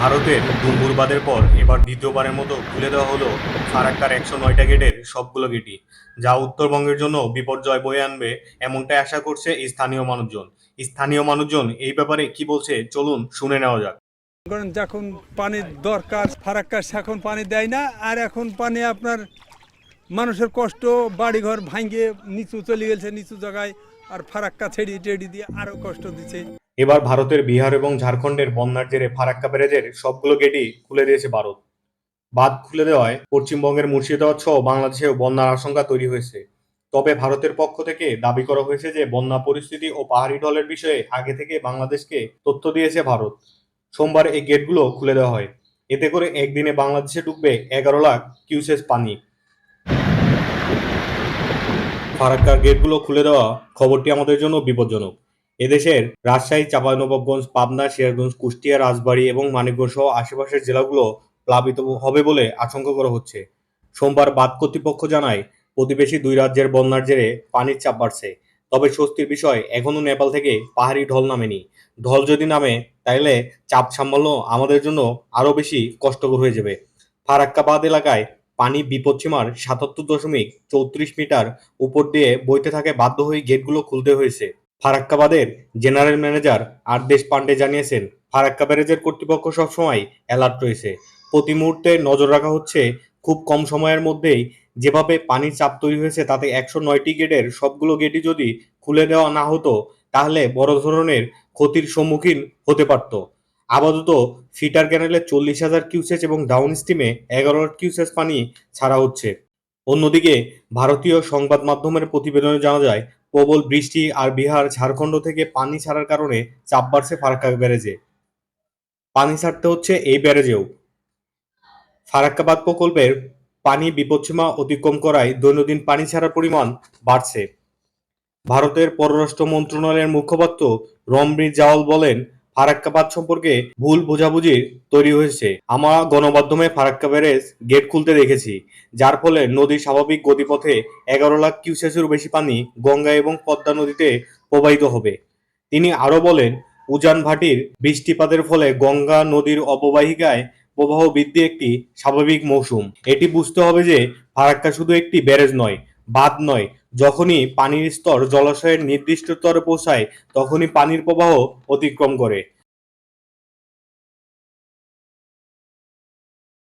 ভারতের ডুম্বুর বাঁধের পর এবার দ্বিতীয়বারের মতো খুলে দেওয়া হলো ফারাক্কার ১০৯টা গেটের সবগুলো গেটই, যা উত্তরবঙ্গের জন্য বিপর্যয় বয়ে আনবে এমনটাই আশা করছে স্থানীয় মানুষজন। স্থানীয় মানুষজন এই ব্যাপারে কি বলছে চলুন শুনে নেওয়া যাক। কারণ যখন পানির দরকার ফারাক্কা এখন পানি দেয় না, আর এখন পানি আপনার মানুষের কষ্ট, বাড়িঘর ভাঙ্গে নিচু চলে গেছে নিচু জায়গায়, আর ফারাক্কা ছেড়ি টেড়ি দিয়ে আরো কষ্ট দিচ্ছে। এবার ভারতের বিহার এবং ঝাড়খণ্ডের বন্যার জেরে ফারাক্কা ব্যারেজের সবগুলো গেটই খুলে দিয়েছে ভারত। বাঁধ খুলে দেওয়ায় পশ্চিমবঙ্গের মুর্শিদাবাদ সহ বাংলাদেশেও বন্যার আশঙ্কা তৈরি হয়েছে। তবে ভারতের পক্ষ থেকে দাবি করা হয়েছে যে বন্যা পরিস্থিতি ও পাহাড়ি ঢলের বিষয়ে আগে থেকে বাংলাদেশকে তথ্য দিয়েছে ভারত। সোমবার এই গেটগুলো খুলে দেওয়া হয়। এতে করে একদিনে বাংলাদেশে ঢুকবে ১১ লাখ কিউসেস পানি। ফারাক্কার গেটগুলো খুলে দেওয়া খবরটি আমাদের জন্য বিপজ্জনক। এদেশের রাজশাহী, চাঁপাইনবাবগঞ্জ, পাবনা, সিরাজগঞ্জ, কুষ্টিয়া, রাজবাড়ী এবং মানিকগঞ্জ সহ আশেপাশের জেলাগুলো প্লাবিত হবে বলে আশঙ্কা করা হচ্ছে। সোমবার বাঁধ কর্তৃপক্ষ জানায়, প্রতিবেশী দুই রাজ্যের বন্যার জেরে পানির চাপ বাড়ছে। তবে স্বস্তির বিষয়, এখনও নেপাল থেকে পাহাড়ি ঢল নামেনি। ঢল যদি নামে তাহলে চাপ সামলানো আমাদের জন্য আরও বেশি কষ্টকর হয়ে যাবে। ফারাক্কা বাঁধ এলাকায় পানি বিপদসীমার ৭৭.৩৪ মিটার উপর দিয়ে বইতে থাকে, বাধ্য হয়ে গেটগুলো খুলতে হয়েছে। ফারাক্কা বাঁধের জেনারেল ম্যানেজার আরদেশ পান্ডে জানিয়েছেন, ফারাক্কা ব্যারেজের কর্তৃপক্ষ সবসময় অ্যালার্ট রয়েছে। প্রতি মুহূর্তে নজর রাখা হচ্ছে। খুব কম সময়ের মধ্যেই যেভাবে পানির চাপ তৈরি হয়েছে তাতে ১০৯টি গেটের সবগুলো গেটই যদি খুলে দেওয়া না হতো তাহলে বড় ধরনের ক্ষতির সম্মুখীন হতে পারত। আপাতত ফিটার ক্যানেলে ৪০,০০০ কিউসেস এবং ডাউন স্ট্রিমে ১১ কিউসেস পানি ছাড়া হচ্ছে। অন্যদিকে ভারতীয় সংবাদ মাধ্যমের প্রতিবেদনে জানা যায়, প্রবল বৃষ্টি আর বিহার, ঝাড়খণ্ড থেকে পানি ছাড়ার কারণে চাপ বাড়ছে ফারাক্কা ব্যারেজে। পানি ছাড়তে হচ্ছে এই ব্যারেজেও। ফারাক্কা বাঁধ প্রকল্পের পানি বিপদসীমা অতিক্রম করায় দৈনন্দিন পানি ছাড়ার পরিমাণ বাড়ছে। ভারতের পররাষ্ট্র মন্ত্রণালয়ের মুখপাত্র রণবীর জাওয়াল বলেন, ফারাক্কা বাঁধ সম্পর্কে ভুল বোঝাবুঝি তৈরি হয়েছে। আমরা গণমাধ্যমে ফারাক্কা ব্যারেজ গেট খুলতে দেখেছি, যার ফলে নদীর স্বাভাবিক গতিপথে ১১ লাখ কিউসেসেরও বেশি পানি গঙ্গা এবং পদ্মা নদীতে প্রবাহিত হবে। তিনি আরও বলেন, উজান ভাটির বৃষ্টিপাতের ফলে গঙ্গা নদীর অববাহিকায় প্রবাহ বৃদ্ধি একটি স্বাভাবিক মৌসুম। এটি বুঝতে হবে যে ফারাক্কা শুধু একটি ব্যারেজ নয়, বাঁধ নয়। যখনই পানির স্তর জলাশয়ের নির্দিষ্ট স্তরে পৌঁছায় তখনই পানির প্রবাহ অতিক্রম করে।